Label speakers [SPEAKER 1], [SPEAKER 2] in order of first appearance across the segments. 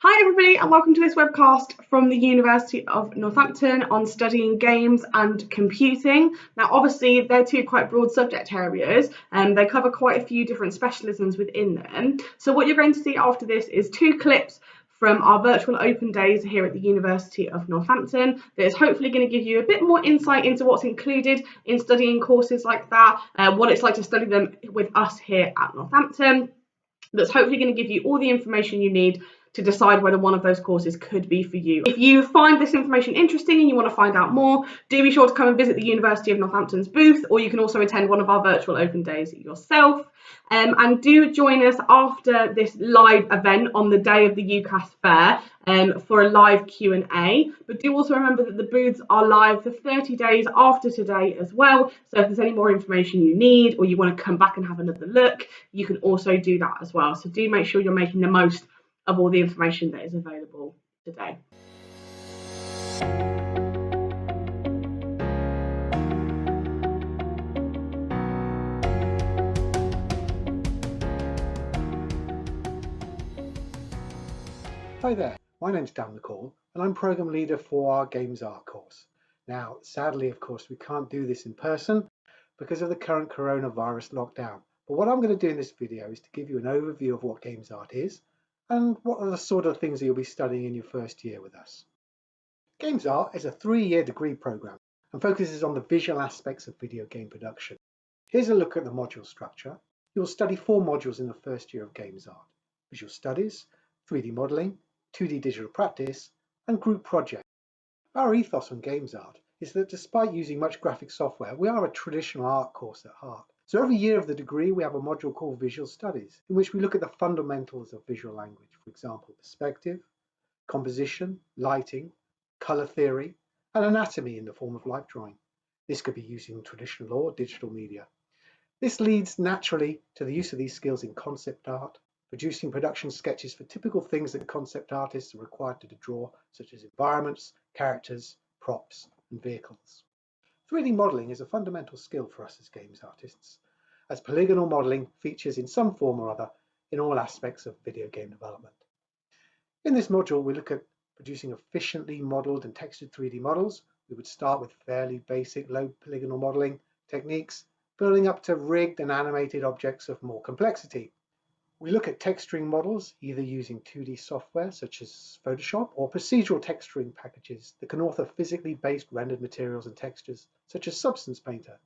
[SPEAKER 1] Hi everybody and welcome to this webcast from the University of Northampton on studying games and computing. Now obviously they're two quite broad subject areas and they cover quite a few different specialisms within them. So what you're going to see after this is two clips from our virtual open days here at the University of Northampton that is hopefully going to give you a bit more insight into what's included in studying courses like that, what it's like to study them with us here at Northampton. That's hopefully going to give you all the information you need to decide whether one of those courses could be for you. If you find this information interesting and you want to find out more, do be sure to come and visit the University of Northampton's booth, or you can also attend one of our virtual open days yourself. And do join us after this live event on the day of the UCAS fair for a live Q&A. But do also remember that the booths are live for 30 days after today as well. So if there's any more information you need or you want to come back and have another look, you can also do that as well. So do make sure you're making the most of all the information that is available today.
[SPEAKER 2] Hi there, my name's Dan McCall and I'm Programme Leader for our Games Art course. Now, sadly, of course, we can't do this in person because of the current coronavirus lockdown. But what I'm going to do in this video is to give you an overview of what Games Art is and what are the sort of things that you'll be studying in your first year with us. Games Art is a 3-year degree programme and focuses on the visual aspects of video game production. Here's a look at the module structure. You'll study 4 modules in the first year of Games Art: Visual Studies, 3D Modelling, 2D Digital Practice, and Group Project. Our ethos on Games Art is that despite using much graphic software, we are a traditional art course at heart. So every year of the degree, we have a module called Visual Studies, in which we look at the fundamentals of visual language, for example, perspective, composition, lighting, colour theory, and anatomy in the form of light drawing. This could be using traditional or digital media. This leads naturally to the use of these skills in concept art, producing production sketches for typical things that concept artists are required to draw, such as environments, characters, props, and vehicles. 3D modelling is a fundamental skill for us as games artists, as polygonal modelling features in some form or other in all aspects of video game development. In this module, we look at producing efficiently modelled and textured 3D models. We would start with fairly basic low polygonal modelling techniques, building up to rigged and animated objects of more complexity. We look at texturing models, either using 2D software such as Photoshop or procedural texturing packages that can author physically based rendered materials and textures such as Substance Painter.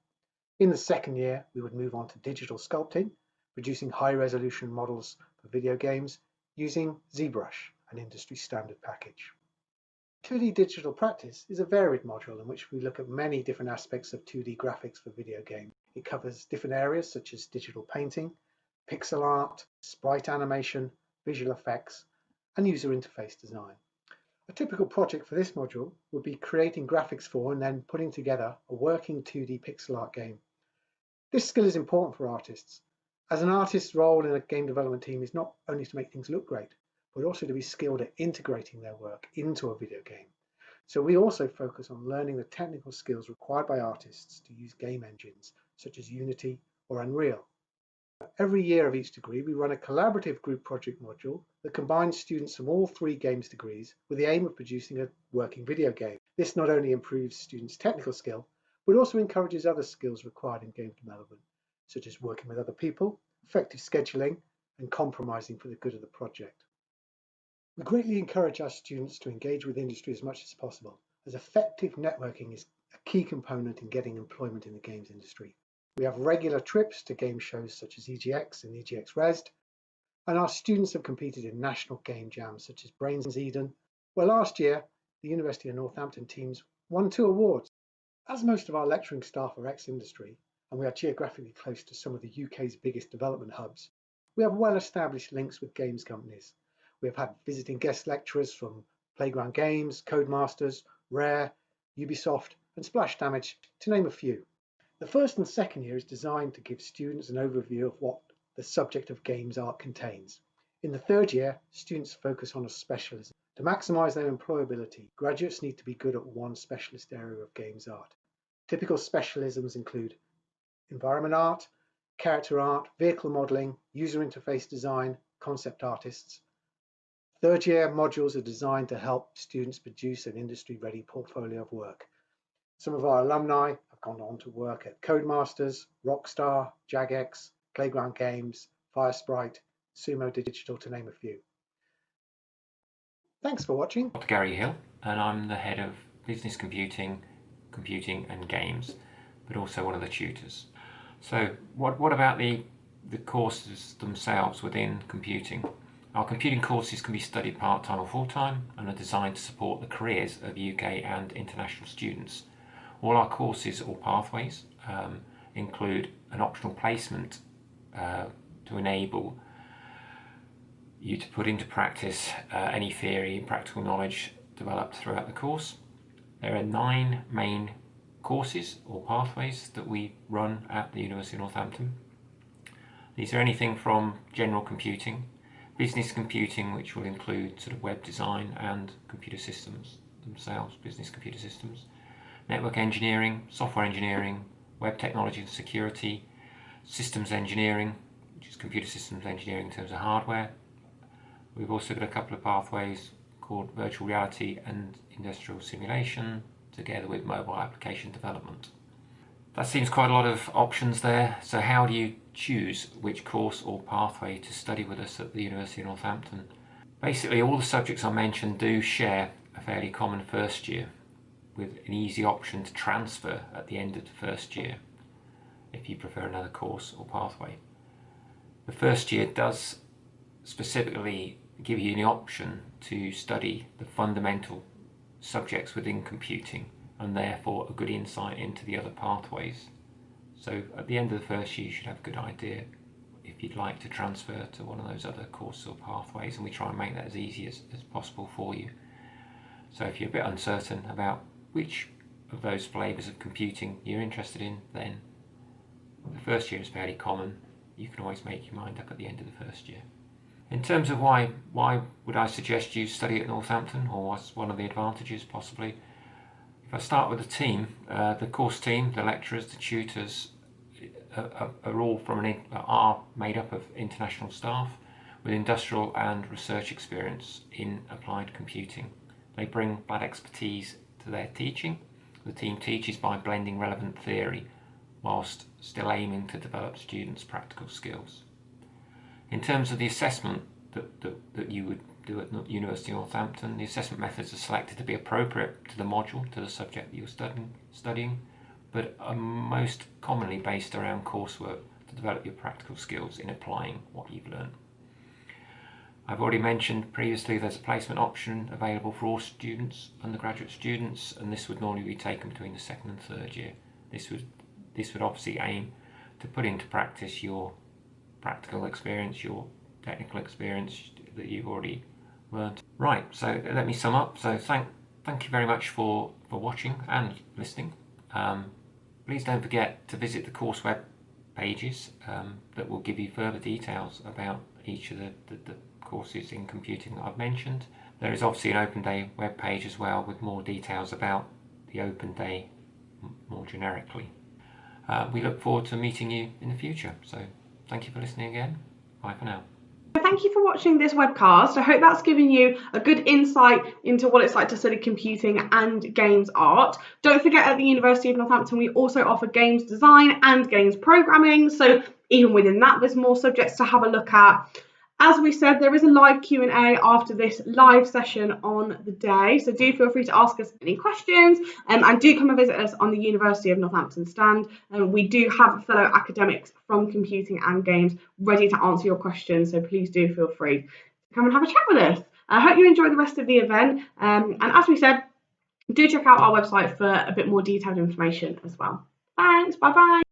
[SPEAKER 2] In the second year, we would move on to digital sculpting, producing high-resolution models for video games using ZBrush, an industry standard package. 2D Digital Practice is a varied module in which we look at many different aspects of 2D graphics for video games. It covers different areas such as digital painting, pixel art, sprite animation, visual effects, and user interface design. A typical project for this module would be creating graphics for and then putting together a working 2D pixel art game. This skill is important for artists, as an artist's role in a game development team is not only to make things look great, but also to be skilled at integrating their work into a video game. So we also focus on learning the technical skills required by artists to use game engines such as Unity or Unreal. Every year of each degree, we run a collaborative group project module that combines students from all 3 games degrees with the aim of producing a working video game. This not only improves students' technical skill, but also encourages other skills required in game development, such as working with other people, effective scheduling, and compromising for the good of the project. We greatly encourage our students to engage with industry as much as possible, as effective networking is a key component in getting employment in the games industry. We have regular trips to game shows such as EGX and EGX Resd, and our students have competed in national game jams such as Brains Eden, where last year the University of Northampton teams won 2 awards. As most of our lecturing staff are ex-industry, and we are geographically close to some of the UK's biggest development hubs, we have well-established links with games companies. We have had visiting guest lecturers from Playground Games, Codemasters, Rare, Ubisoft, and Splash Damage, to name a few. The first and second year is designed to give students an overview of what the subject of games art contains. In the third year, students focus on a specialism. To maximise their employability, graduates need to be good at one specialist area of games art. Typical specialisms include environment art, character art, vehicle modelling, user interface design, concept artists. Third year modules are designed to help students produce an industry-ready portfolio of work. Some of our alumni have gone on to work at Codemasters, Rockstar, Jagex, Playground Games, Firesprite, Sumo Digital, to name a few. Thanks for watching.
[SPEAKER 3] I'm Gary Hill, and I'm the head of Business Computing, Computing and Games, but also one of the tutors. So what about the courses themselves within computing? Our computing courses can be studied part-time or full-time and are designed to support the careers of UK and international students. All our courses or pathways include an optional placement to enable you to put into practice any theory and practical knowledge developed throughout the course. There are 9 main courses or pathways that we run at the University of Northampton. These are anything from general computing, business computing, which will include sort of web design and computer systems themselves, business computer systems, network engineering, software engineering, web technology and security, systems engineering, which is computer systems engineering in terms of hardware. We've also got a couple of pathways called virtual reality and industrial simulation, together with mobile application development. That seems quite a lot of options there. So how do you choose which course or pathway to study with us at the University of Northampton? Basically, all the subjects I mentioned do share a fairly common first year, with an easy option to transfer at the end of the first year if you prefer another course or pathway. The first year does specifically give you the option to study the fundamental subjects within computing and therefore a good insight into the other pathways. So at the end of the first year you should have a good idea if you'd like to transfer to one of those other courses or pathways, and we try and make that as easy as possible for you. So if you're a bit uncertain about which of those flavours of computing you're interested in, then the first year is fairly common. You can always make your mind up at the end of the first year. In terms of why would I suggest you study at Northampton, or what's one of the advantages possibly? If I start with the team, the course team, the lecturers, the tutors are all are made up of international staff with industrial and research experience in applied computing. They bring that expertise to their teaching. The team teaches by blending relevant theory whilst still aiming to develop students' practical skills. In terms of the assessment that you would do at University of Northampton, the assessment methods are selected to be appropriate to the module, to the subject that you're studying, but are most commonly based around coursework to develop your practical skills in applying what you've learned. I've already mentioned previously there's a placement option available for all students, undergraduate students, and this would normally be taken between the second and third year. This would obviously aim to put into practice your practical experience, your technical experience that you've already learned. Right, so let me sum up. So thank you very much for watching and listening. Please don't forget to visit the course web pages that will give you further details about each of the courses in computing that I've mentioned. There is obviously an Open Day web page as well with more details about the Open Day more generically. We look forward to meeting you in the future. So thank you for listening again. Bye for now.
[SPEAKER 1] Thank you for watching this webcast. I hope that's given you a good insight into what it's like to study computing and games art. Don't forget, at the University of Northampton we also offer games design and games programming, so even within that there's more subjects to have a look at. As we said, there is a live Q&A after this live session on the day, so do feel free to ask us any questions, and do come and visit us on the University of Northampton stand. We do have fellow academics from computing and games ready to answer your questions, so please do feel free to come and have a chat with us. I hope you enjoy the rest of the event, and as we said, do check out our website for a bit more detailed information as well. Thanks, bye bye.